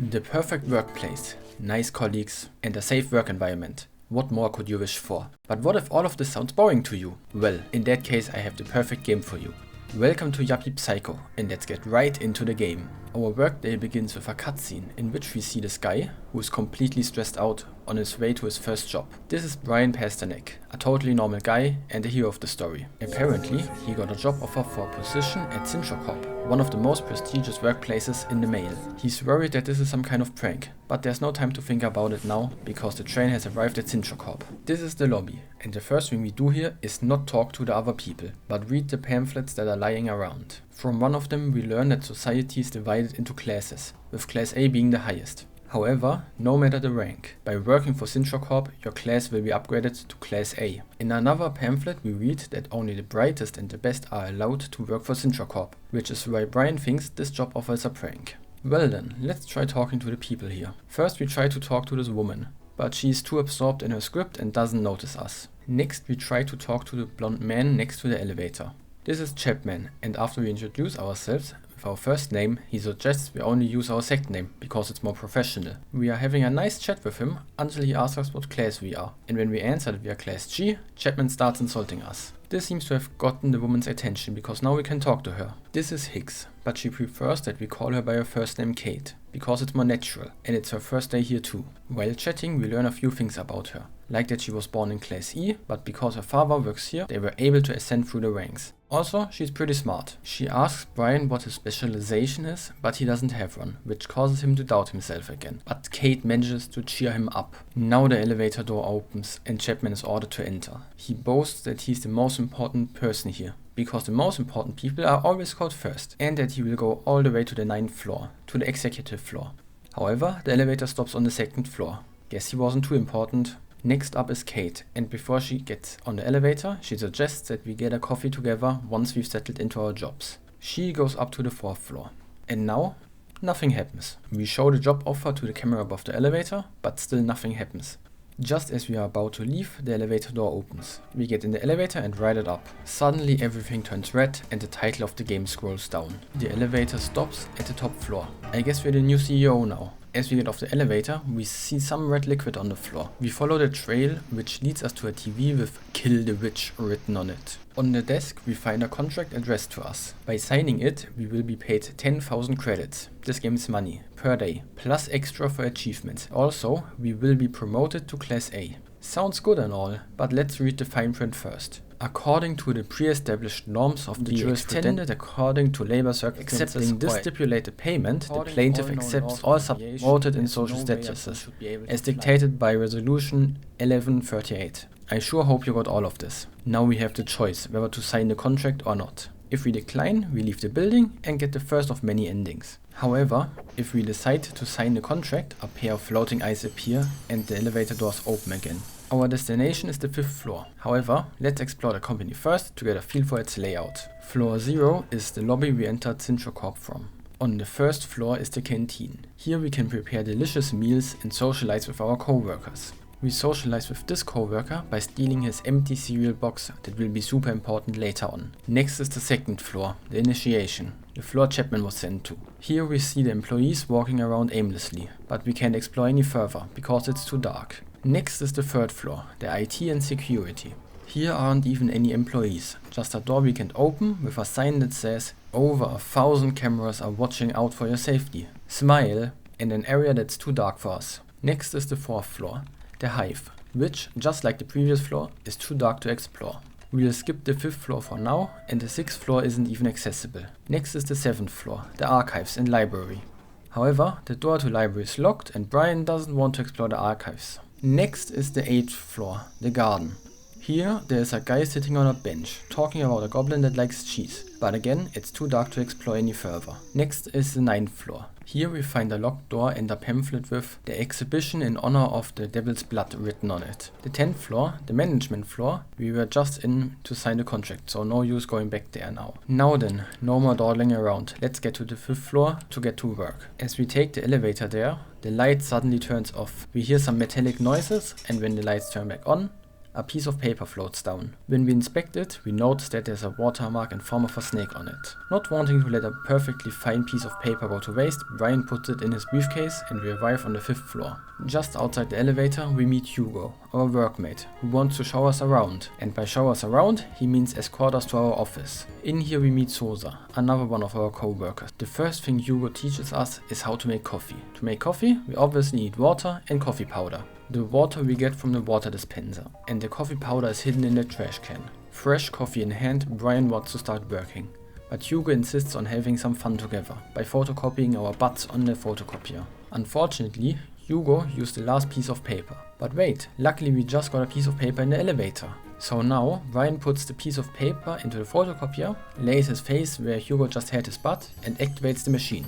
The perfect workplace, nice colleagues, and a safe work environment. What more could you wish for? But what if all of this sounds boring to you? Well, in that case I have the perfect game for you. Welcome to Yuppie Psycho, and let's get right into the game. Our workday begins with a cutscene in which we see this guy, who is completely stressed out on his way to his first job. This is Brian Pasternak, a totally normal guy and the hero of the story. Apparently, he got a job offer for a position at Sintracorps, one of the most prestigious workplaces in the mail. He's worried that this is some kind of prank, but there's no time to think about it now, because the train has arrived at Sintracorps. This is the lobby, and the first thing we do here is not talk to the other people, but read the pamphlets that are lying around. From one of them we learn that society is divided into classes, with class A being the highest. However, no matter the rank, by working for Sintracorps, your class will be upgraded to class A. In another pamphlet we read that only the brightest and the best are allowed to work for Sintracorps, which is why Brian thinks this job offer is a prank. Well then, let's try talking to the people here. First we try to talk to this woman, but she is too absorbed in her script and doesn't notice us. Next we try to talk to the blonde man next to the elevator. This is Chapman, and after we introduce ourselves with our first name, he suggests we only use our second name, because it's more professional. We are having a nice chat with him until he asks us what class we are, and when we answer that we are class G, Chapman starts insulting us. This seems to have gotten the woman's attention, because now we can talk to her. This is Hicks, but she prefers that we call her by her first name Kate, because it's more natural, and it's her first day here too. While chatting we learn a few things about her, like that she was born in class E, but because her father works here, they were able to ascend through the ranks. Also, she's pretty smart. She asks Brian what his specialization is, but he doesn't have one, which causes him to doubt himself again. But Kate manages to cheer him up. Now the elevator door opens and Chapman is ordered to enter. He boasts that he's the most important person here, because the most important people are always called first, and that he will go all the way to the 9th floor, to the executive floor. However, the elevator stops on the 2nd floor. Guess he wasn't too important. Next up is Kate, and before she gets on the elevator, she suggests that we get a coffee together once we've settled into our jobs. She goes up to the 4th floor. And now, nothing happens. We show the job offer to the camera above the elevator, but still nothing happens. Just as we are about to leave, the elevator door opens. We get in the elevator and ride it up. Suddenly everything turns red and the title of the game scrolls down. The elevator stops at the top floor. I guess we're the new CEO now. As we get off the elevator, we see some red liquid on the floor. We follow the trail, which leads us to a TV with "Kill the Witch" written on it. On the desk, we find a contract addressed to us. By signing it, we will be paid 10,000 credits. This game's money, per day, plus extra for achievements. Also, we will be promoted to Class A. Sounds good and all, but let's read the fine print first. According to the pre-established norms of the jurisprudence, according to labor circumstances, accepting this stipulated payment, the plaintiff accepts all subordinate and social statuses, as dictated by Resolution 1138. I sure hope you got all of this. Now we have the choice whether to sign the contract or not. If we decline, we leave the building and get the first of many endings. However, if we decide to sign the contract, a pair of floating eyes appear and the elevator doors open again. Our destination is the 5th floor. However, let's explore the company first to get a feel for its layout. Floor 0 is the lobby we entered Sintracorp from. On the 1st floor is the canteen. Here we can prepare delicious meals and socialize with our co-workers. We socialize with this co-worker by stealing his empty cereal box that will be super important later on. Next is the 2nd floor, the initiation, the floor Chapman was sent to. Here we see the employees walking around aimlessly, but we can't explore any further because it's too dark. Next is the 3rd floor, the IT and security. Here aren't even any employees, just a door we can open with a sign that says "Over 1,000 cameras are watching out for your safety. Smile," and an area that's too dark for us. Next is the 4th floor, the hive, which, just like the previous floor, is too dark to explore. We'll skip the 5th floor for now, and the 6th floor isn't even accessible. Next is the 7th floor, the archives and library. However, the door to library is locked and Brian doesn't want to explore the archives. Next is the 8th floor, the garden. Here there is a guy sitting on a bench, talking about a goblin that likes cheese, but again it's too dark to explore any further. Next is the 9th floor. Here we find a locked door and a pamphlet with "The exhibition in honor of the Devil's Blood" written on it. The 10th floor, the management floor, we were just in to sign the contract, so no use going back there now. Now then, no more dawdling around, let's get to the 5th floor to get to work. As we take the elevator there, the light suddenly turns off. We hear some metallic noises, and when the lights turn back on, a piece of paper floats down. When we inspect it, we notice that there's a watermark in form of a snake on it. Not wanting to let a perfectly fine piece of paper go to waste, Brian puts it in his briefcase and we arrive on the 5th floor. Just outside the elevator, we meet Hugo, our workmate, who wants to show us around. And by show us around, he means escort us to our office. In here we meet Sosa, another one of our co-workers. The first thing Hugo teaches us is how to make coffee. To make coffee, we obviously need water and coffee powder. The water we get from the water dispenser, and the coffee powder is hidden in the trash can. Fresh coffee in hand, Brian wants to start working. But Hugo insists on having some fun together, by photocopying our butts on the photocopier. Unfortunately, Hugo used the last piece of paper. But wait, luckily we just got a piece of paper in the elevator. So now, Brian puts the piece of paper into the photocopier, lays his face where Hugo just had his butt, and activates the machine.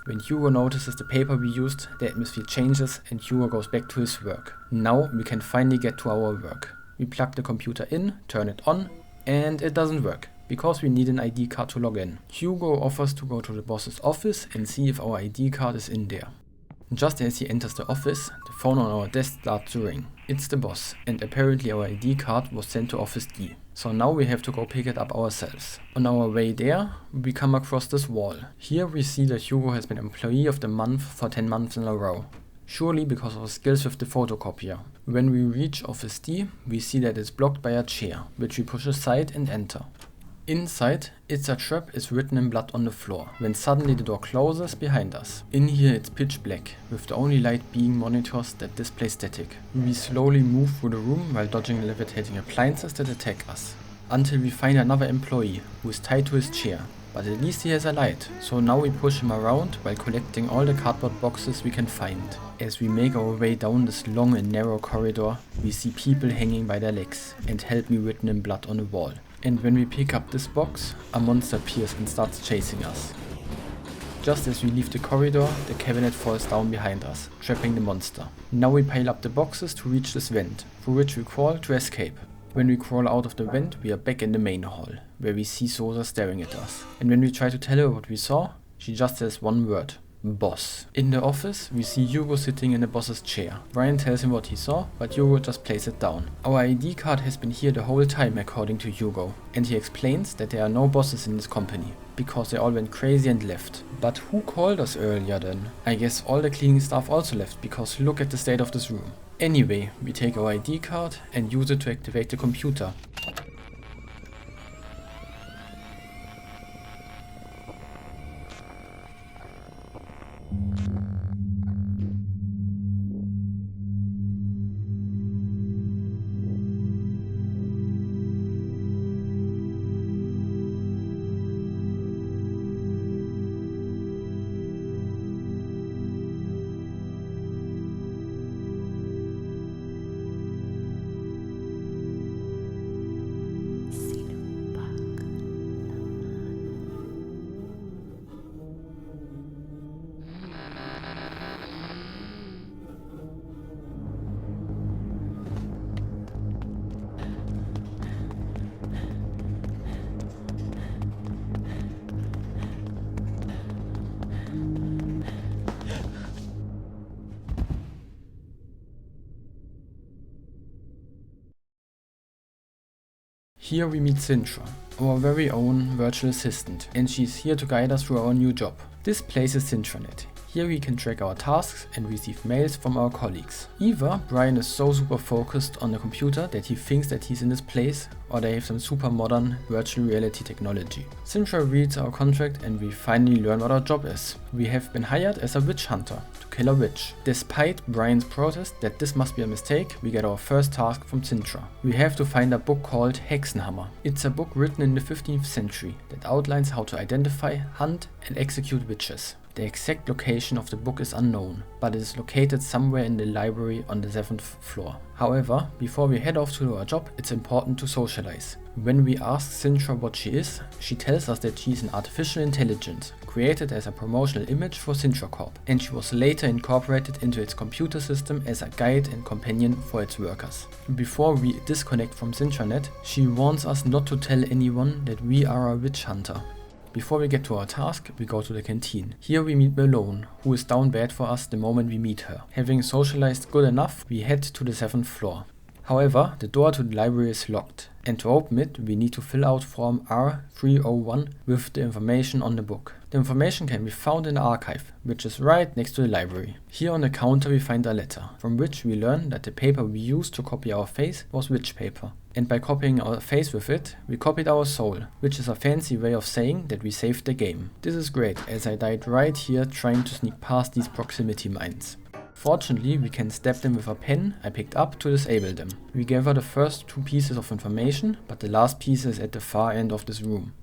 When Hugo notices the paper we used, the atmosphere changes and Hugo goes back to his work. Now we can finally get to our work. We plug the computer in, turn it on, and it doesn't work, because we need an ID card to log in. Hugo offers to go to the boss's office and see if our ID card is in there. Just as he enters the office, the phone on our desk starts to ring. It's the boss, and apparently our ID card was sent to Office D. So now we have to go pick it up ourselves. On our way there, we come across this wall. Here we see that Hugo has been Employee of the Month for 10 months in a row. Surely because of his skills with the photocopier. When we reach Office D, we see that it's blocked by a chair, which we push aside and enter. Inside, "It's a trap" is written in blood on the floor, when suddenly the door closes behind us. In here it's pitch black, with the only light being monitors that display static. We slowly move through the room while dodging levitating appliances that attack us, until we find another employee, who is tied to his chair. But at least he has a light, so now we push him around while collecting all the cardboard boxes we can find. As we make our way down this long and narrow corridor, we see people hanging by their legs, and "Help me" written in blood on the wall. And when we pick up this box, a monster appears and starts chasing us. Just as we leave the corridor, the cabinet falls down behind us, trapping the monster. Now we pile up the boxes to reach this vent, through which we crawl to escape. When we crawl out of the vent, we are back in the main hall, where we see Sosa staring at us. And when we try to tell her what we saw, she just says one word: boss. In the office, we see Hugo sitting in the boss's chair. Brian tells him what he saw, but Hugo just plays it down. Our ID card has been here the whole time, according to Hugo, and he explains that there are no bosses in this company, because they all went crazy and left. But who called us earlier then? I guess all the cleaning staff also left, because look at the state of this room. Anyway, we take our ID card and use it to activate the computer. Here we meet Sintra, our very own virtual assistant, and she's here to guide us through our new job. This place is Sintranet. Here we can track our tasks and receive mails from our colleagues. Either Brian is so super focused on the computer that he thinks that he's in this place, or they have some super modern virtual reality technology. Sintra reads our contract and we finally learn what our job is. We have been hired as a witch hunter to kill a witch. Despite Brian's protest that this must be a mistake, we get our first task from Sintra. We have to find a book called Hexenhammer. It's a book written in the 15th century that outlines how to identify, hunt and execute witches. The exact location of the book is unknown, but it is located somewhere in the library on the 7th floor. However, before we head off to our job, it's important to socialize. When we ask Sintra what she is, she tells us that she is an artificial intelligence, created as a promotional image for Sintracorps, and she was later incorporated into its computer system as a guide and companion for its workers. Before we disconnect from Sintranet, she warns us not to tell anyone that we are a witch hunter. Before we get to our task, we go to the canteen. Here we meet Malone, who is down bad for us the moment we meet her. Having socialized good enough, we head to the 7th floor. However, the door to the library is locked, and to open it we need to fill out form R301 with the information on the book. The information can be found in the archive, which is right next to the library. Here on the counter we find a letter, from which we learn that the paper we used to copy our face was witch paper. And by copying our face with it, we copied our soul, which is a fancy way of saying that we saved the game. This is great, as I died right here trying to sneak past these proximity mines. Fortunately, we can stab them with a pen I picked up to disable them. We gather the first 2 pieces of information, but the last piece is at the far end of this room.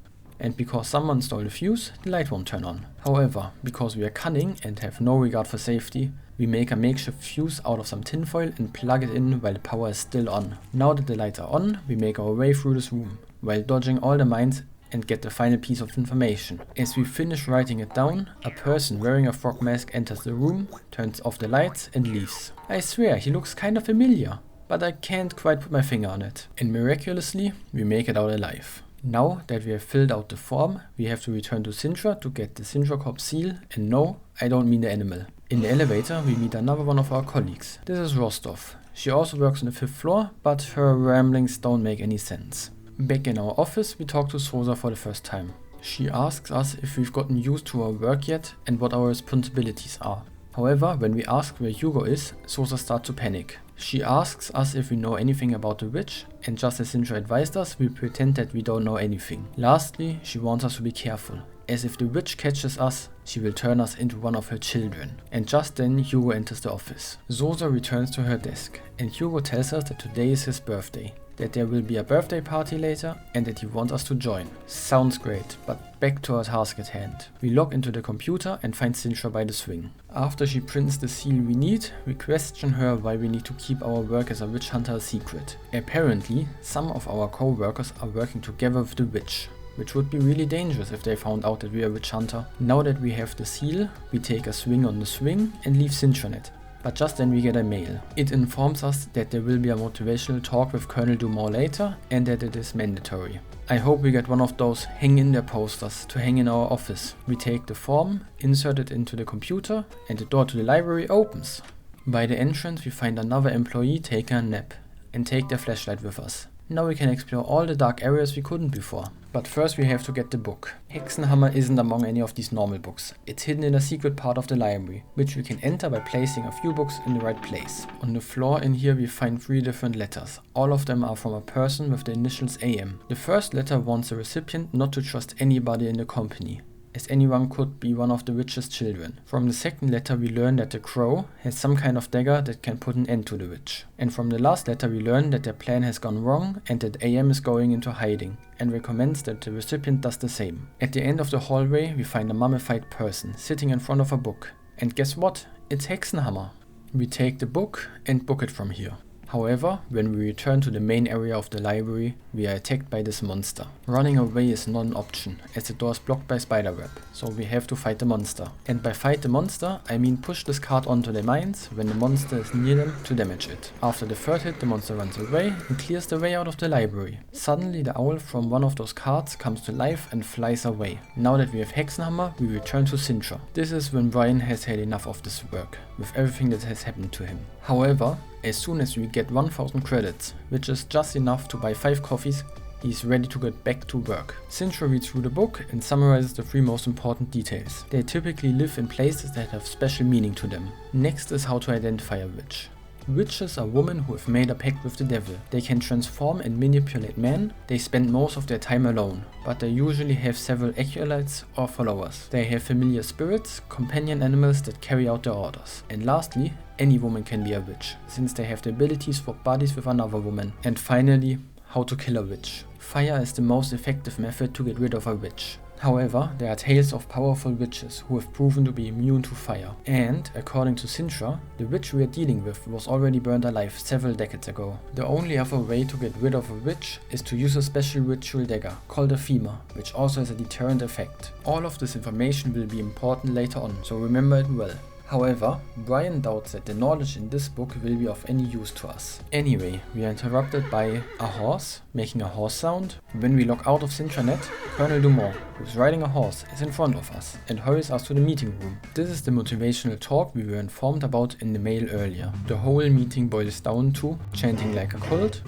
And because someone stole the fuse, the light won't turn on. However, because we are cunning and have no regard for safety, we make a makeshift fuse out of some tinfoil and plug it in while the power is still on. Now that the lights are on, we make our way through this room, while dodging all the mines and get the final piece of information. As we finish writing it down, a person wearing a frog mask enters the room, turns off the lights and leaves. I swear, he looks kinda familiar, but I can't quite put my finger on it. And miraculously, we make it out alive. Now that we have filled out the form, we have to return to Sintra to get the Sintracorps seal, and no, I don't mean the animal. In the elevator, we meet another one of our colleagues. This is Rostov. She also works on the 5th floor, but her ramblings don't make any sense. Back in our office, we talk to Sosa for the first time. She asks us if we've gotten used to our work yet and what our responsibilities are. However, when we ask where Hugo is, Sosa starts to panic. She asks us if we know anything about the witch, and just as Sintra advised us, we pretend that we don't know anything. Lastly, she wants us to be careful, as if the witch catches us, she will turn us into one of her children. And just then, Hugo enters the office. Sosa returns to her desk, and Hugo tells us that today is his birthday, that there will be a birthday party later, and that he wants us to join. Sounds great, but back to our task at hand. We log into the computer and find Sintra by the swing. After she prints the seal we need, we question her why we need to keep our work as a witch hunter a secret. Apparently, some of our co-workers are working together with the witch, which would be really dangerous if they found out that we are witch hunter. Now that we have the seal, we take a swing on the swing and leave Sintranet. But just then we get a mail. It informs us that there will be a motivational talk with Colonel Dumont later and that it is mandatory. I hope we get one of those hang in there posters to hang in our office. We take the form, insert it into the computer, and the door to the library opens. By the entrance we find another employee taking a nap and take their flashlight with us. Now we can explore all the dark areas we couldn't before. But first we have to get the book. Hexenhammer isn't among any of these normal books. It's hidden in a secret part of the library, which we can enter by placing a few books in the right place. On the floor in here we find 3 different letters. All of them are from a person with the initials AM. The first letter warns the recipient not to trust anybody in the company, as anyone could be one of the witch's children. From the second letter we learn that the crow has some kind of dagger that can put an end to the witch. And from the last letter we learn that their plan has gone wrong and that AM is going into hiding, and recommends that the recipient does the same. At the end of the hallway we find a mummified person sitting in front of a book. And guess what? It's Hexenhammer. We take the book and book it from here. However, when we return to the main area of the library, we are attacked by this monster. Running away is not an option, as the door is blocked by spiderweb, so we have to fight the monster. And by fight the monster, I mean push this card onto the mines when the monster is near them to damage it. After the third hit, the monster runs away and clears the way out of the library. Suddenly the owl from one of those cards comes to life and flies away. Now that we have Hexenhammer, we return to Sintra. This is when Brian has had enough of this work, with everything that has happened to him. However, as soon as we get 1000 credits, which is just enough to buy 5 coffees, he's ready to get back to work. Sintra reads through the book and summarizes the 3 most important details. They typically live in places that have special meaning to them. Next is how to identify a witch. Witches are women who have made a pact with the devil. They can transform and manipulate men. They spend most of their time alone, but they usually have several acolytes or followers. They have familiar spirits, companion animals that carry out their orders. And lastly, any woman can be a witch, since they have the ability to swap bodies with another woman. And finally, how to kill a witch. Fire is the most effective method to get rid of a witch. However, there are tales of powerful witches who have proven to be immune to fire. And, according to Sintra, the witch we are dealing with was already burned alive several decades ago. The only other way to get rid of a witch is to use a special ritual dagger, called a femur, which also has a deterrent effect. All of this information will be important later on, so remember it well. However, Brian doubts that the knowledge in this book will be of any use to us. Anyway, we are interrupted by a horse making a horse sound. When we log out of Sintranet, Colonel Dumont, who is riding a horse, is in front of us and hurries us to the meeting room. This is the motivational talk we were informed about in the mail earlier. The whole meeting boils down to chanting like a cult,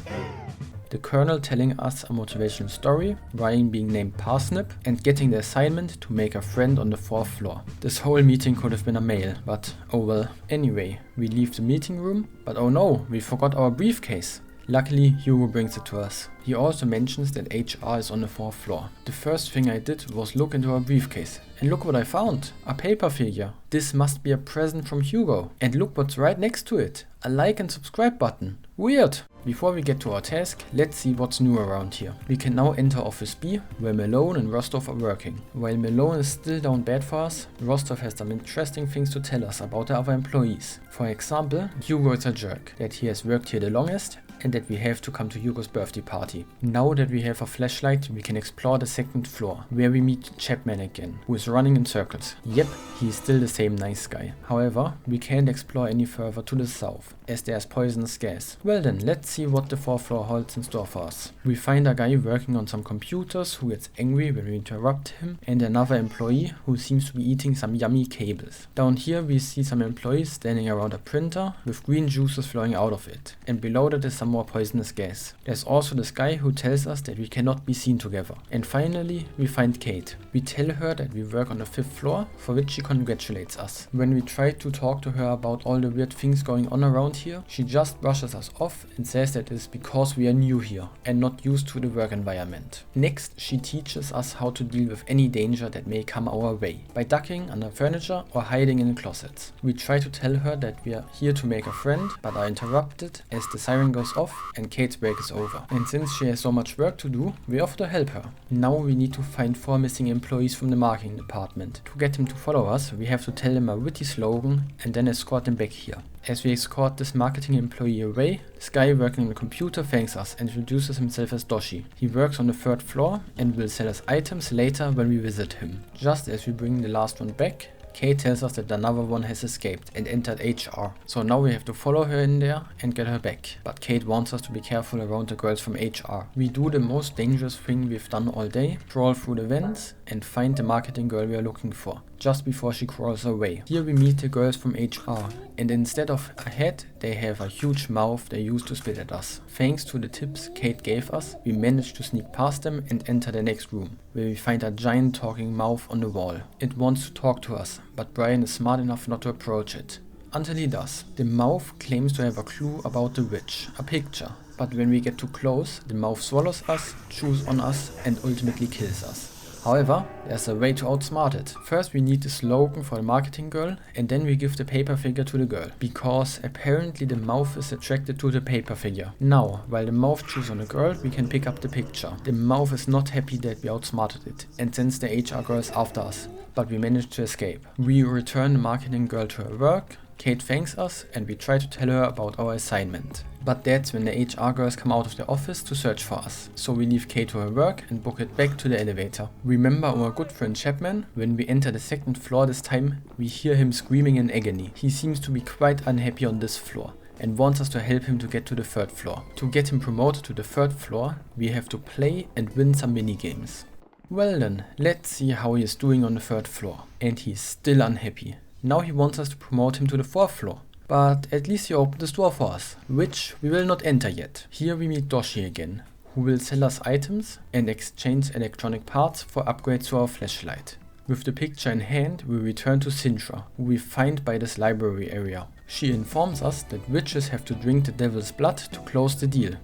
the colonel telling us a motivational story, Brian being named Parsnip, and getting the assignment to make a friend on the 4th floor. This whole meeting could have been a mail, but oh well. Anyway, we leave the meeting room, but oh no, we forgot our briefcase. Luckily, Hugo brings it to us. He also mentions that HR is on the 4th floor. The first thing I did was look into our briefcase. And look what I found! A paper figure. This must be a present from Hugo. And look what's right next to it. A like and subscribe button. Weird! Before we get to our task, let's see what's new around here. We can now enter Office B, where Malone and Rostov are working. While Malone is still down bad for us, Rostov has some interesting things to tell us about the other employees. For example, Hugo is a jerk, that he has worked here the longest, and that we have to come to Hugo's birthday party. Now that we have a flashlight, we can explore the 2nd floor, where we meet Chapman again, who is running in circles. Yep, he is still the same nice guy. However, we can't explore any further to the south, as there's poisonous gas. Well then, let's see what the 4th floor holds in store for us. We find a guy working on some computers who gets angry when we interrupt him, and another employee who seems to be eating some yummy cables. Down here we see some employees standing around a printer with green juices flowing out of it, and below that is some more poisonous gas. There's also this guy who tells us that we cannot be seen together. And finally, we find Kate. We tell her that we work on the 5th floor, for which she congratulates us. When we try to talk to her about all the weird things going on around here, she just brushes us off and says that it is because we are new here and not used to the work environment. Next, she teaches us how to deal with any danger that may come our way, by ducking under furniture or hiding in closets. We try to tell her that we are here to make a friend, but are interrupted as the siren goes off and Kate's break is over. And since she has so much work to do, we offer to help her. Now we need to find 4 missing employees from the marketing department. To get him to follow us, we have to tell him a witty slogan and then escort him back here. As we escort this marketing employee away, this guy working on the computer thanks us and introduces himself as Doshi. He works on the 3rd floor and will sell us items later when we visit him. Just as we bring the last one back, Kate tells us that another one has escaped and entered HR. So now we have to follow her in there and get her back. But Kate wants us to be careful around the girls from HR. We do the most dangerous thing we've done all day, crawl through the vents and find the marketing girl we are looking for, just before she crawls away. Here we meet the girls from HR, and instead of a head, they have a huge mouth they use to spit at us. Thanks to the tips Kate gave us, we managed to sneak past them and enter the next room, where we find a giant talking mouth on the wall. It wants to talk to us, but Brian is smart enough not to approach it. Until he does. The mouth claims to have a clue about the witch, a picture. But when we get too close, the mouth swallows us, chews on us, and ultimately kills us. However, there's a way to outsmart it. First we need the slogan for the marketing girl, and then we give the paper figure to the girl, because apparently the mouth is attracted to the paper figure. Now, while the mouth chews on the girl, we can pick up the picture. The mouth is not happy that we outsmarted it, and sends the HR girls after us, but we managed to escape. We return the marketing girl to her work, Kate thanks us, and we try to tell her about our assignment. But that's when the HR girls come out of the office to search for us. So we leave Kate to her work and book it back to the elevator. Remember our good friend Chapman? When we enter the 2nd floor this time, we hear him screaming in agony. He seems to be quite unhappy on this floor and wants us to help him to get to the 3rd floor. To get him promoted to the 3rd floor, we have to play and win some minigames. Well then, let's see how he is doing on the 3rd floor. And he's still unhappy. Now he wants us to promote him to the 4th floor. But at least he opened this door for us, which we will not enter yet. Here we meet Doshi again, who will sell us items and exchange electronic parts for upgrades to our flashlight. With the picture in hand, we return to Sintra, who we find by this library area. She informs us that witches have to drink the devil's blood to close the deal.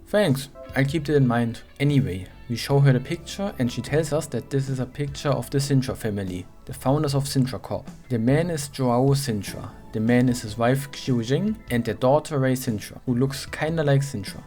Thanks, I'll keep that in mind. Anyway, we show her the picture and she tells us that this is a picture of the Sintra family, the founders of Sintracorps. The man is Joao Sintra, the man is his wife Xiu Jing and their daughter Ray Sintra, who looks kinda like Sintra.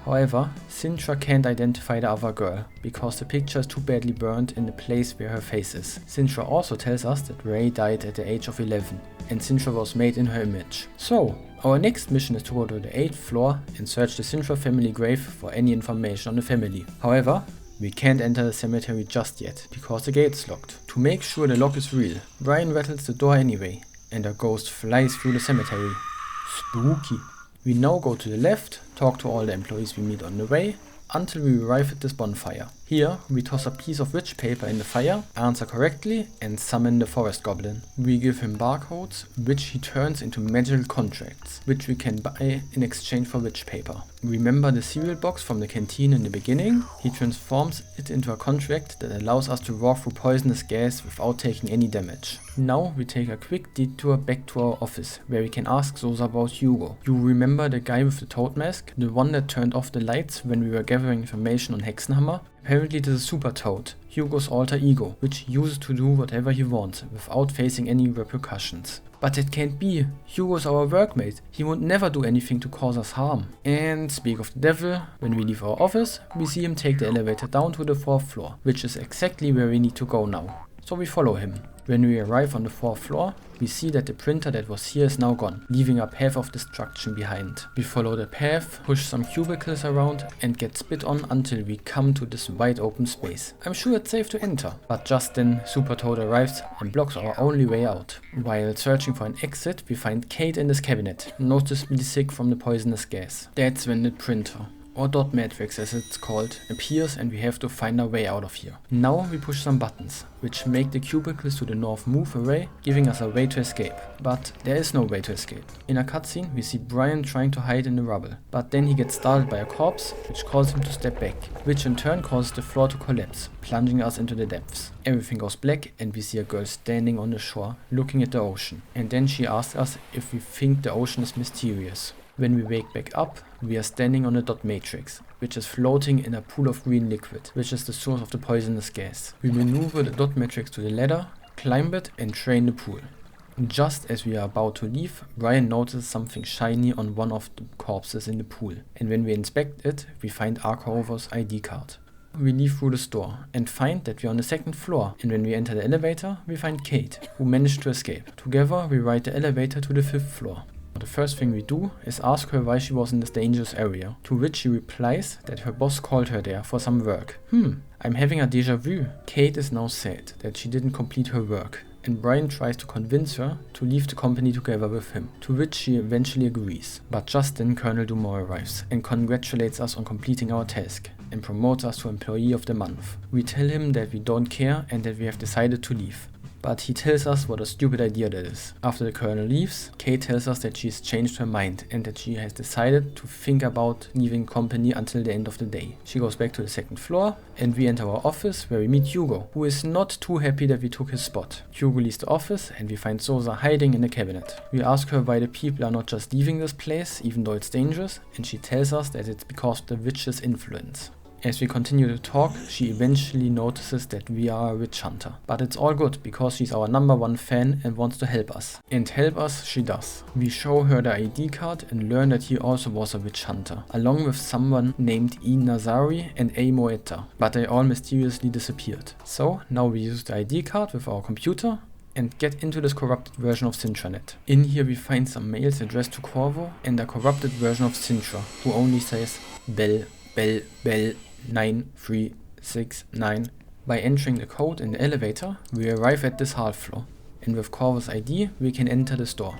However, Sintra can't identify the other girl, because the picture is too badly burned in the place where her face is. Sintra also tells us that Ray died at the age of 11, and Sintra was made in her image. So, our next mission is to go to the 8th floor and search the Sintra family grave for any information on the family. However, we can't enter the cemetery just yet, because the gate is locked. To make sure the lock is real, Brian rattles the door anyway, and a ghost flies through the cemetery. Spooky. We now go to the left, talk to all the employees we meet on the way, until we arrive at this bonfire. Here, we toss a piece of witch paper in the fire, answer correctly, and summon the forest goblin. We give him barcodes, which he turns into magical contracts, which we can buy in exchange for witch paper. Remember the cereal box from the canteen in the beginning? He transforms it into a contract that allows us to walk through poisonous gas without taking any damage. Now we take a quick detour back to our office, where we can ask Sosa about Hugo. You remember the guy with the toad mask? The one that turned off the lights when we were gathering information on Hexenhammer? Apparently this is Super Toad, Hugo's alter ego, which he uses to do whatever he wants, without facing any repercussions. But it can't be. Hugo's our workmate. He would never do anything to cause us harm. And speak of the devil, when we leave our office, we see him take the elevator down to the 4th floor, which is exactly where we need to go now. So we follow him. When we arrive on the 4th floor, we see that the printer that was here is now gone, leaving a path of destruction behind. We follow the path, push some cubicles around and get spit on until we come to this wide open space. I'm sure it's safe to enter, but just then Super Toad arrives and blocks our only way out. While searching for an exit, we find Kate in this cabinet, noticeably sick from the poisonous gas. That's when the printer, or dot matrix as it's called, appears and we have to find our way out of here. Now we push some buttons, which make the cubicles to the north move away, giving us a way to escape. But there is no way to escape. In a cutscene we see Brian trying to hide in the rubble, but then he gets startled by a corpse, which calls him to step back, which in turn causes the floor to collapse, plunging us into the depths. Everything goes black and we see a girl standing on the shore, looking at the ocean, and then she asks us if we think the ocean is mysterious. When we wake back up, we are standing on a dot matrix, which is floating in a pool of green liquid, which is the source of the poisonous gas. We maneuver the dot matrix to the ladder, climb it and drain the pool. Just as we are about to leave, Brian notices something shiny on one of the corpses in the pool, and when we inspect it, we find Arkover's ID card. We leave through the store and find that we are on the 2nd floor, and when we enter the elevator, we find Kate, who managed to escape. Together, we ride the elevator to the 5th floor. The first thing we do is ask her why she was in this dangerous area, to which she replies that her boss called her there for some work. I'm having a déjà vu. Kate is now sad that she didn't complete her work, and Brian tries to convince her to leave the company together with him, to which she eventually agrees. But just then Colonel Dumore arrives and congratulates us on completing our task, and promotes us to Employee of the Month. We tell him that we don't care and that we have decided to leave. But he tells us what a stupid idea that is. After the colonel leaves, Kate tells us that she's changed her mind and that she has decided to think about leaving company until the end of the day. She goes back to the 2nd floor and we enter our office where we meet Hugo, who is not too happy that we took his spot. Hugo leaves the office and we find Sosa hiding in the cabinet. We ask her why the people are not just leaving this place even though it's dangerous, and she tells us that it's because of the witch's influence. As we continue to talk, she eventually notices that we are a witch hunter. But it's all good because she's our #1 fan and wants to help us. And help us she does. We show her the ID card and learn that he also was a witch hunter, along with someone named E. Nazari and A. Moetta, but they all mysteriously disappeared. So now we use the ID card with our computer and get into this corrupted version of Sintranet. In here we find some mails addressed to Corvo and a corrupted version of Sintra, who only says bell, bell, bell, 9369. By entering the code in the elevator, we arrive at this half floor, and with Corvo's ID we can enter the store.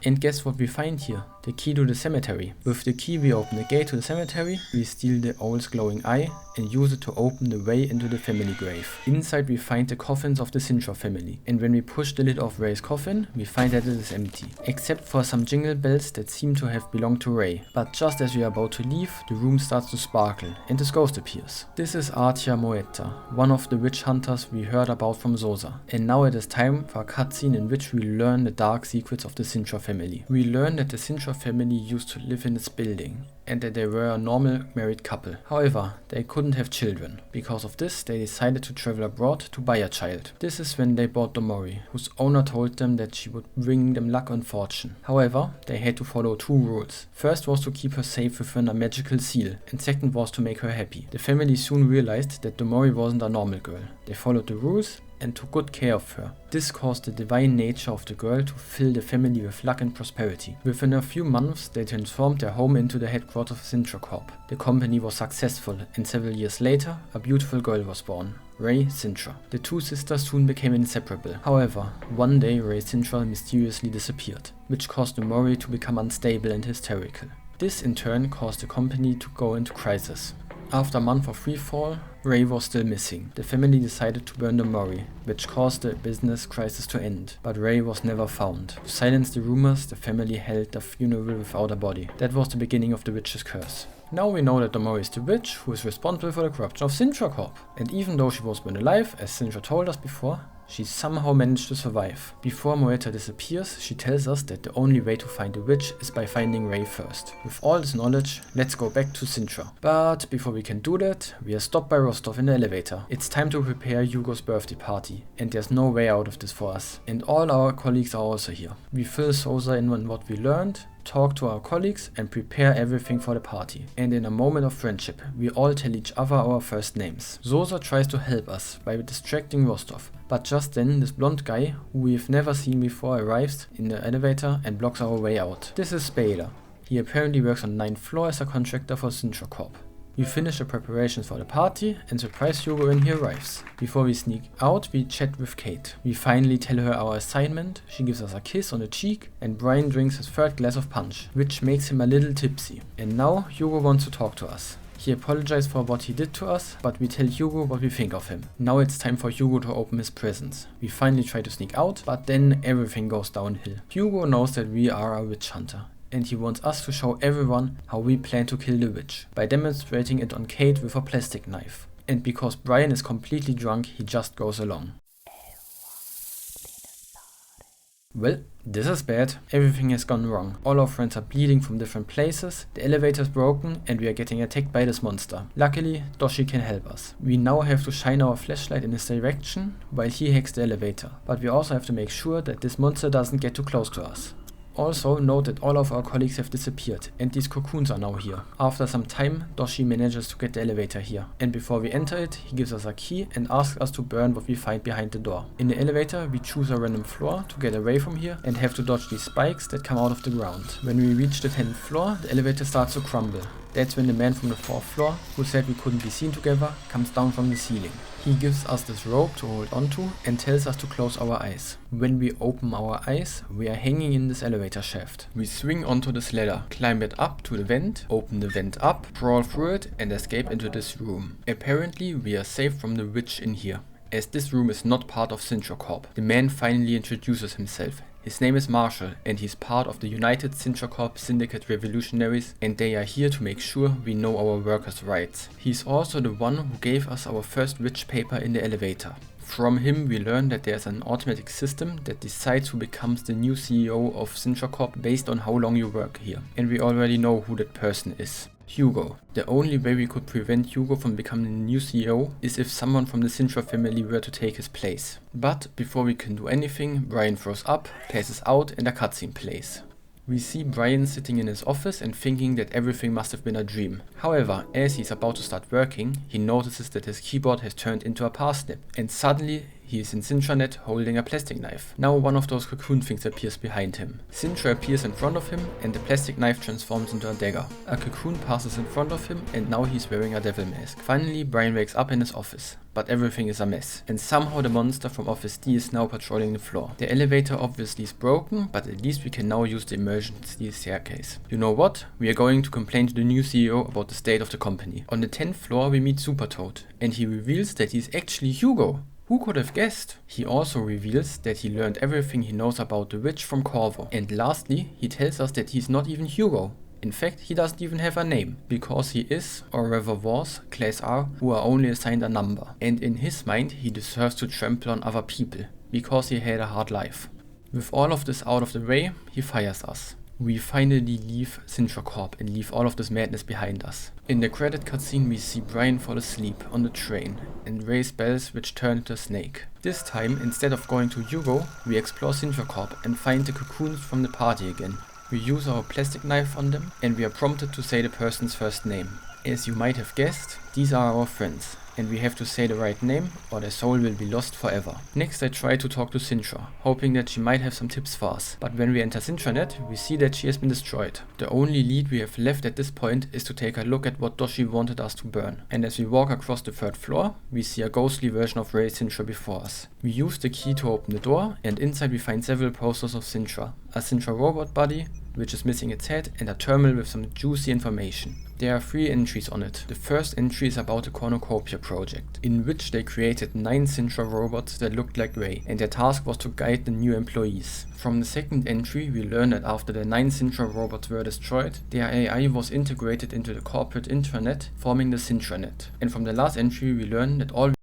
And guess what we find here? The key to the cemetery. With the key we open the gate to the cemetery, we steal the owl's glowing eye and use it to open the way into the family grave. Inside we find the coffins of the Sintra family, and when we push the lid of Ray's coffin, we find that it is empty, except for some jingle bells that seem to have belonged to Ray. But just as we are about to leave, the room starts to sparkle and this ghost appears. This is Artia Moetta, one of the witch hunters we heard about from Sosa. And now it is time for a cutscene in which we learn the dark secrets of the Sintra family. We learn that the Sintra family used to live in this building and that they were a normal married couple. However, they couldn't have children. Because of this, they decided to travel abroad to buy a child. This is when they bought Domori, whose owner told them that she would bring them luck and fortune. However, they had to follow 2 rules. First was to keep her safe within a magical seal, and second was to make her happy. The family soon realized that Domori wasn't a normal girl. They followed the rules and took good care of her. This caused the divine nature of the girl to fill the family with luck and prosperity. Within a few months, they transformed their home into the headquarters of Sintracorps. The company was successful, and several years later, a beautiful girl was born, Ray Sintra. The two sisters soon became inseparable. However, one day Ray Sintra mysteriously disappeared, which caused the Mori to become unstable and hysterical. This in turn caused the company to go into crisis. After a month of freefall, Ray was still missing. The family decided to burn the Mori, which caused the business crisis to end, but Ray was never found. To silence the rumors, the family held a funeral without a body. That was the beginning of the witch's curse. Now we know that the Mori is the witch who is responsible for the corruption of Sintracorps. And even though she was burned alive, as Sintra told us before, she somehow managed to survive. Before Moeta disappears, she tells us that the only way to find the witch is by finding Ray first. With all this knowledge, let's go back to Sintra. But before we can do that, we are stopped by Rostov in the elevator. It's time to prepare Hugo's birthday party, and there's no way out of this for us. And all our colleagues are also here. We fill Sosa in on what we learned, talk to our colleagues, and prepare everything for the party. And in a moment of friendship, we all tell each other our first names. Sosa tries to help us by distracting Rostov, but just then this blonde guy, who we've never seen before, arrives in the elevator and blocks our way out. This is Spader. He apparently works on the 9th floor as a contractor for Sintracorps. We finish the preparations for the party and surprise Hugo when he arrives. Before we sneak out, we chat with Kate. We finally tell her our assignment, she gives us a kiss on the cheek, and Brian drinks his third glass of punch, which makes him a little tipsy. And now Hugo wants to talk to us. He apologized for what he did to us, but we tell Hugo what we think of him. Now it's time for Hugo to open his presents. We finally try to sneak out, but then everything goes downhill. Hugo knows that we are a witch hunter, and he wants us to show everyone how we plan to kill the witch, by demonstrating it on Kate with a plastic knife. And because Brian is completely drunk, he just goes along. Well, this is bad. Everything has gone wrong. All our friends are bleeding from different places, the elevator is broken, and we are getting attacked by this monster. Luckily, Doshi can help us. We now have to shine our flashlight in his direction while he hacks the elevator, but we also have to make sure that this monster doesn't get too close to us. Also note that all of our colleagues have disappeared, and these cocoons are now here. After some time, Doshi manages to get the elevator here, and before we enter it, he gives us a key and asks us to burn what we find behind the door. In the elevator, we choose a random floor to get away from here and have to dodge these spikes that come out of the ground. When we reach the 10th floor, the elevator starts to crumble. That's when the man from the 4th floor, who said we couldn't be seen together, comes down from the ceiling. He gives us this rope to hold onto and tells us to close our eyes. When we open our eyes, we are hanging in this elevator shaft. We swing onto this ladder, climb it up to the vent, open the vent up, crawl through it and escape into this room. Apparently we are safe from the witch in here, as this room is not part of Sintracorps. The man finally introduces himself. His name is Marshall, and he's part of the United Sintracorps Syndicate Revolutionaries, and they are here to make sure we know our workers' rights. He's also the one who gave us our first witch paper in the elevator. From him we learn that there's an automatic system that decides who becomes the new CEO of Sintracorps based on how long you work here. And we already know who that person is. Hugo. The only way we could prevent Hugo from becoming the new CEO is if someone from the Sintra family were to take his place. But before we can do anything, Brian throws up, passes out, and a cutscene plays. We see Brian sitting in his office and thinking that everything must have been a dream. However, as he's about to start working, he notices that his keyboard has turned into a parsnip, and suddenly he is in Sintranet holding a plastic knife. Now one of those cocoon things appears behind him. Sintra appears in front of him and the plastic knife transforms into a dagger. A cocoon passes in front of him and now he's wearing a devil mask. Finally, Brian wakes up in his office, but everything is a mess. And somehow the monster from Office D is now patrolling the floor. The elevator obviously is broken, but at least we can now use the emergency staircase. You know what? We are going to complain to the new CEO about the state of the company. On the 10th floor we meet Super Toad, and he reveals that he's actually Hugo. Who could have guessed? He also reveals that he learned everything he knows about the witch from Corvo. And lastly, he tells us that he's not even Hugo. In fact, he doesn't even have a name, because he is, or rather was, Class R, who are only assigned a number. And in his mind, he deserves to trample on other people, because he had a hard life. With all of this out of the way, he fires us. We finally leave Sintracorps and leave all of this madness behind us. In the credit cutscene we see Brian fall asleep on the train and raise bells which turn into a snake. This time, instead of going to Hugo, we explore Sintracorps and find the cocoons from the party again. We use our plastic knife on them and we are prompted to say the person's first name. As you might have guessed, these are our friends. and we have to say the right name or their soul will be lost forever. Next I try to talk to Sintra, hoping that she might have some tips for us, but when we enter Sintranet, we see that she has been destroyed. The only lead we have left at this point is to take a look at what Doshi wanted us to burn, and as we walk across the 3rd floor, we see a ghostly version of Rei Sintra before us. We use the key to open the door, and inside we find several posters of Sintra, a Sintra robot body, which is missing its head, and a terminal with some juicy information. There are 3 entries on it. The first entry is about the cornucopia project, in which they created 9 Sintra robots that looked like Rei, and their task was to guide the new employees. From the second entry, we learn that after the 9 Sintra robots were destroyed, their AI was integrated into the corporate intranet, forming the Sintranet. And from the last entry, we learn that all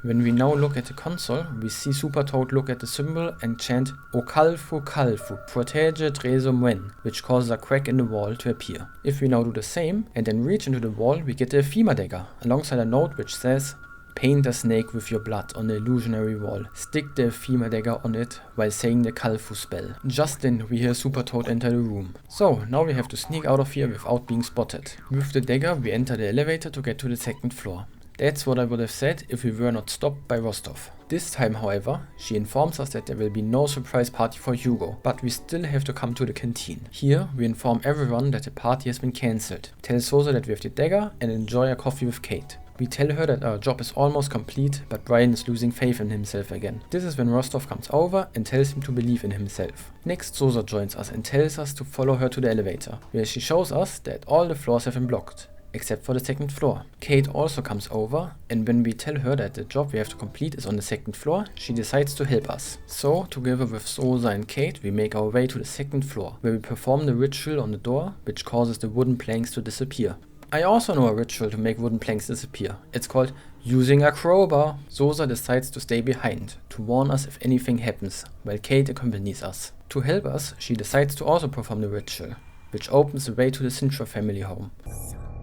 When we now look at the console, we see Super Toad look at the symbol and chant O Calfu Calfu, protege Tresum Wen, which causes a crack in the wall to appear. If we now do the same and then reach into the wall, we get the Ephema dagger, alongside a note which says, paint a snake with your blood on the illusionary wall. Stick the Ephema dagger on it while saying the Calfu spell. Just then we hear Super Toad enter the room. So now we have to sneak out of here without being spotted. With the dagger we enter the elevator to get to the second floor. That's what I would have said if we were not stopped by Rostov. This time, however, she informs us that there will be no surprise party for Hugo, but we still have to come to the canteen. Here, we inform everyone that the party has been cancelled, tell Sosa that we have the dagger and enjoy a coffee with Kate. We tell her that our job is almost complete, but Brian is losing faith in himself again. This is when Rostov comes over and tells him to believe in himself. Next, Sosa joins us and tells us to follow her to the elevator, where she shows us that all the floors have been blocked, except for the second floor. Kate also comes over, and when we tell her that the job we have to complete is on the second floor, she decides to help us. So, together with Sosa and Kate, we make our way to the second floor, where we perform the ritual on the door, which causes the wooden planks to disappear. I also know a ritual to make wooden planks disappear. It's called using a crowbar. Sosa decides to stay behind, to warn us if anything happens, while Kate accompanies us. To help us, she decides to also perform the ritual, which opens the way to the Sintra family home.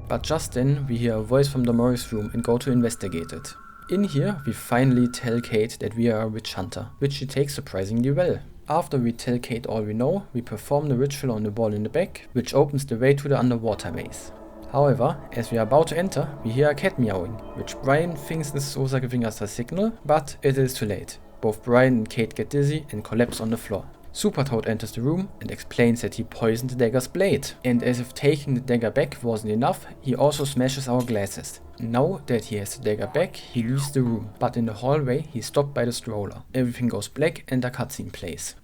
But just then, we hear a voice from the Morris room and go to investigate it. In here, we finally tell Kate that we are a witch hunter, which she takes surprisingly well. After we tell Kate all we know, we perform the ritual on the wall in the back, which opens the way to the underwater maze. However, as we are about to enter, we hear a cat meowing, which Brian thinks is Sosa giving us a signal, but it is too late. Both Brian and Kate get dizzy and collapse on the floor. Super Toad enters the room and explains that he poisoned the dagger's blade. And as if taking the dagger back wasn't enough, he also smashes our glasses. Now that he has the dagger back, he leaves the room, but in the hallway he's stopped by the stroller. Everything goes black and a cutscene plays.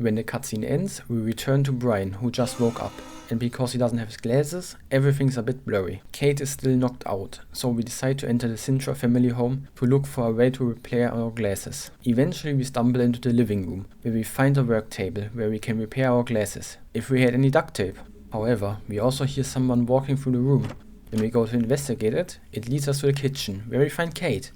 When the cutscene ends, we return to Brian, who just woke up, and because he doesn't have his glasses, everything's a bit blurry. Kate is still knocked out, so we decide to enter the Sintra family home to look for a way to repair our glasses. Eventually we stumble into the living room, where we find a work table where we can repair our glasses, if we had any duct tape. However, we also hear someone walking through the room. When we go to investigate it, it leads us to the kitchen, where we find Kate,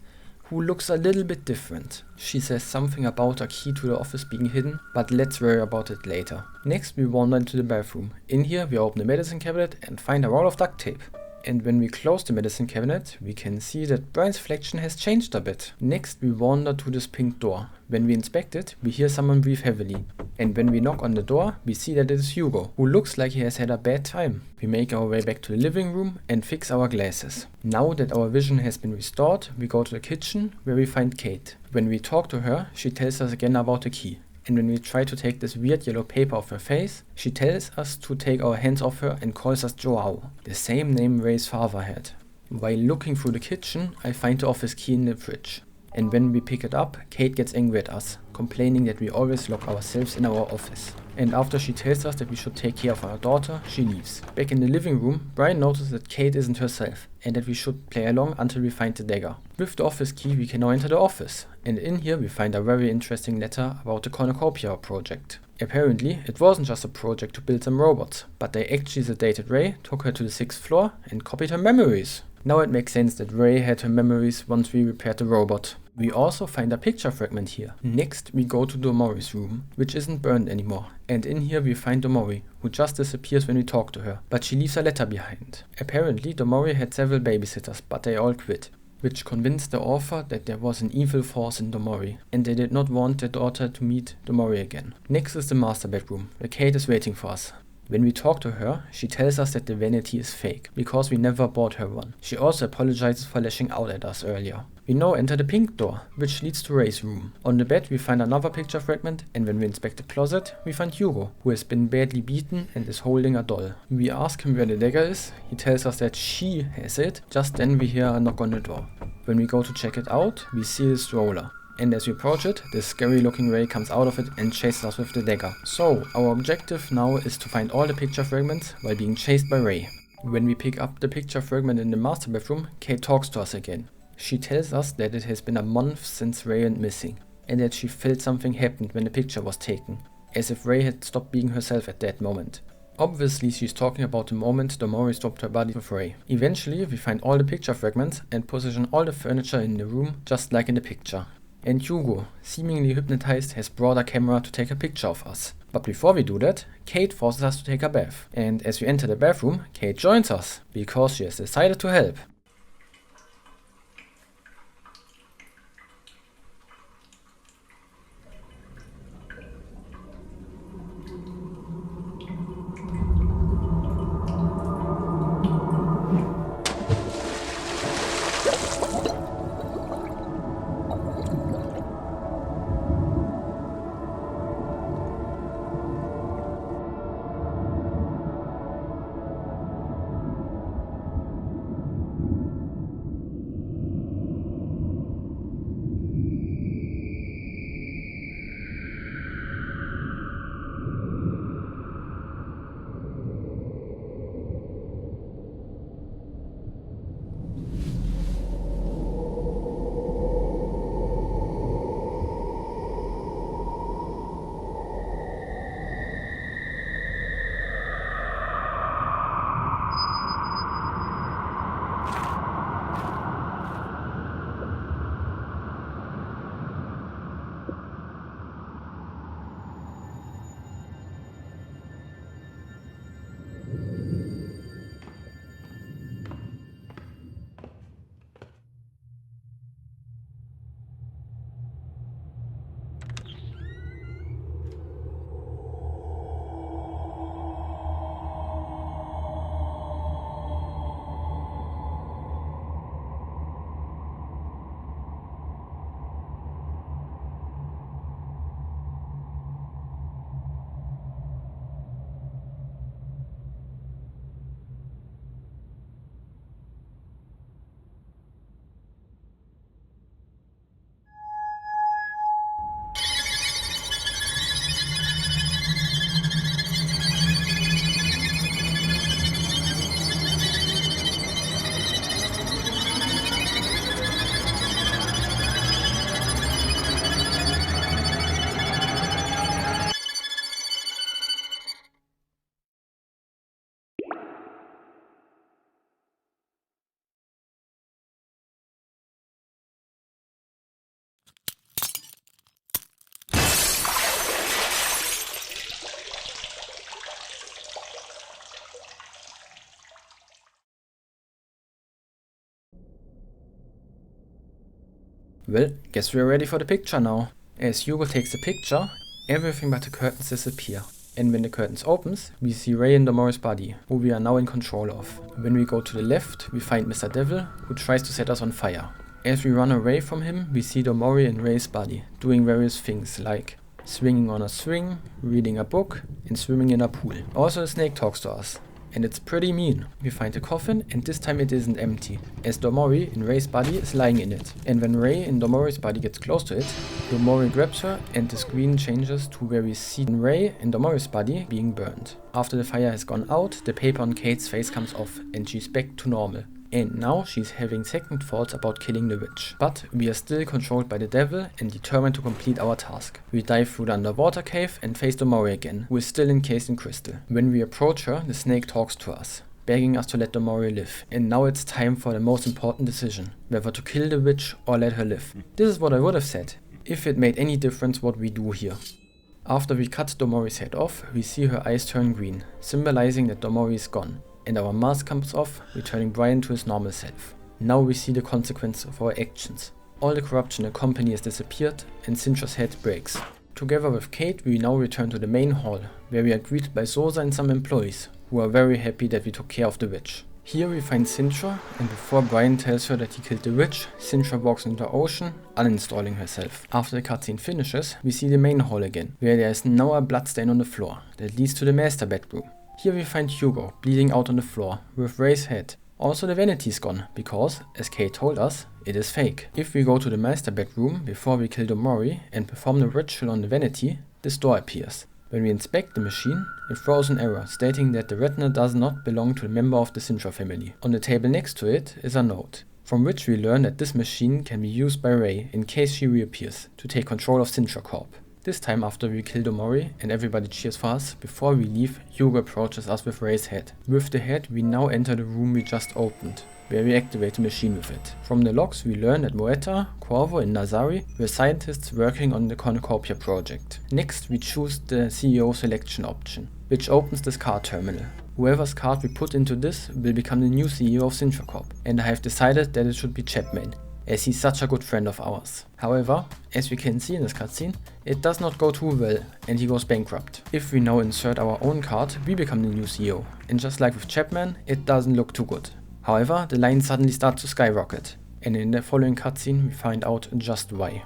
who looks a little bit different. She says something about a key to the office being hidden, but let's worry about it later. Next we wander into the bathroom. In here we open the medicine cabinet and find a roll of duct tape. And when we close the medicine cabinet, we can see that Brian's reflection has changed a bit. Next we wander to this pink door. When we inspect it, we hear someone breathe heavily. And when we knock on the door, we see that it is Hugo, who looks like he has had a bad time. We make our way back to the living room and fix our glasses. Now that our vision has been restored, we go to the kitchen, where we find Kate. When we talk to her, she tells us again about the key. And when we try to take this weird yellow paper off her face, she tells us to take our hands off her and calls us Joao, the same name Ray's father had. While looking through the kitchen, I find the office key in the fridge. And when we pick it up, Kate gets angry at us, complaining that we always lock ourselves in our office. And after she tells us that we should take care of our daughter, she leaves. Back in the living room, Brian notices that Kate isn't herself, and that we should play along until we find the dagger. With the office key, we can now enter the office, and in here we find a very interesting letter about the cornucopia project. Apparently, it wasn't just a project to build some robots, but they actually sedated Ray, took her to the 6th floor, and copied her memories. Now it makes sense that Ray had her memories once we repaired the robot. We also find a picture fragment here. Next we go to Domori's room, which isn't burned anymore, and in here we find Domori, who just disappears when we talk to her, but she leaves a letter behind. Apparently Domori had several babysitters, but they all quit, which convinced the author that there was an evil force in Domori, and they did not want their daughter to meet Domori again. Next is the master bedroom, where Kate is waiting for us. When we talk to her, she tells us that the vanity is fake, because we never bought her one. She also apologizes for lashing out at us earlier. We now enter the pink door, which leads to Ray's room. On the bed we find another picture fragment, and when we inspect the closet, we find Hugo, who has been badly beaten and is holding a doll. We ask him where the dagger is, he tells us that she has it. Just then we hear a knock on the door. When we go to check it out, we see the stroller. And as we approach it, the scary looking Ray comes out of it and chases us with the dagger. So, our objective now is to find all the picture fragments while being chased by Ray. When we pick up the picture fragment in the master bedroom, Kate talks to us again. She tells us that it has been a month since Ray went missing, and that she felt something happened when the picture was taken, as if Ray had stopped being herself at that moment. Obviously she's talking about the moment Domori swapped her body with Ray. Eventually we find all the picture fragments and position all the furniture in the room just like in the picture. And Hugo, seemingly hypnotized, has brought a camera to take a picture of us. But before we do that, Kate forces us to take a bath. And as we enter the bathroom, Kate joins us, because she has decided to help. Well, guess we're ready for the picture now. As Hugo takes the picture, everything but the curtains disappear. And when the curtains opens, we see Ray in Domori's body, who we are now in control of. When we go to the left, we find Mr. Devil, who tries to set us on fire. As we run away from him, we see Domori in Ray's body, doing various things like swinging on a swing, reading a book, and swimming in a pool. Also the snake talks to us. And it's pretty mean. We find a coffin, and this time it isn't empty, as Domori in Ray's body is lying in it. And when Ray in Domori's body gets close to it, Domori grabs her and the screen changes to where we see Ray in Domori's body being burned. After the fire has gone out, the paper on Kate's face comes off and she's back to normal. And now she's having second thoughts about killing the witch. But we are still controlled by the devil and determined to complete our task. We dive through the underwater cave and face Domori again, who is still encased in crystal. When we approach her, the snake talks to us. begging us to let Domori live. And now it's time for the most important decision, whether to kill the witch or let her live. This is what I would have said, if it made any difference what we do here. After we cut Domori's head off, we see her eyes turn green, symbolizing that Domori is gone, and our mask comes off, returning Brian to his normal self. Now we see the consequence of our actions. All the corruption in the company has disappeared, and Sintra's head breaks. Together with Kate, we now return to the main hall, where we are greeted by Sosa and some employees, who are very happy that we took care of the witch. Here we find Sintra, and before Brian tells her that he killed the witch, Sintra walks into the ocean, uninstalling herself. After the cutscene finishes, we see the main hall again, where there is now a bloodstain on the floor, that leads to the master bedroom. Here we find Hugo, bleeding out on the floor, with Ray's head. Also the vanity is gone, because, as Kate told us, it is fake. If we go to the master bedroom before we kill Domori and perform the ritual on the vanity, this door appears. When we inspect the machine, it throws an error stating that the retina does not belong to a member of the Sintra family. On the table next to it is a note, from which we learn that this machine can be used by Ray in case she reappears, to take control of Sintracorps. This time after we kill Domori and everybody cheers for us, before we leave, Hugo approaches us with Ray's head. With the head we now enter the room we just opened, where we activate the machine with it. From the logs we learn that Moetta, Corvo and Nazari were scientists working on the cornucopia project. Next we choose the CEO selection option, which opens this card terminal. Whoever's card we put into this will become the new CEO of Sintracorp, and I have decided that it should be Chapman, as he's such a good friend of ours. However, as we can see in this cutscene, it does not go too well and he goes bankrupt. If we now insert our own card, we become the new CEO, and just like with Chapman, it doesn't look too good. However, the line suddenly starts to skyrocket, and in the following cutscene we find out just why.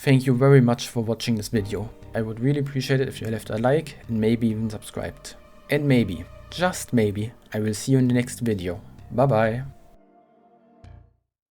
Thank you very much for watching this video. I would really appreciate it if you left a like and maybe even subscribed. And maybe, just maybe, I will see you in the next video. Bye bye.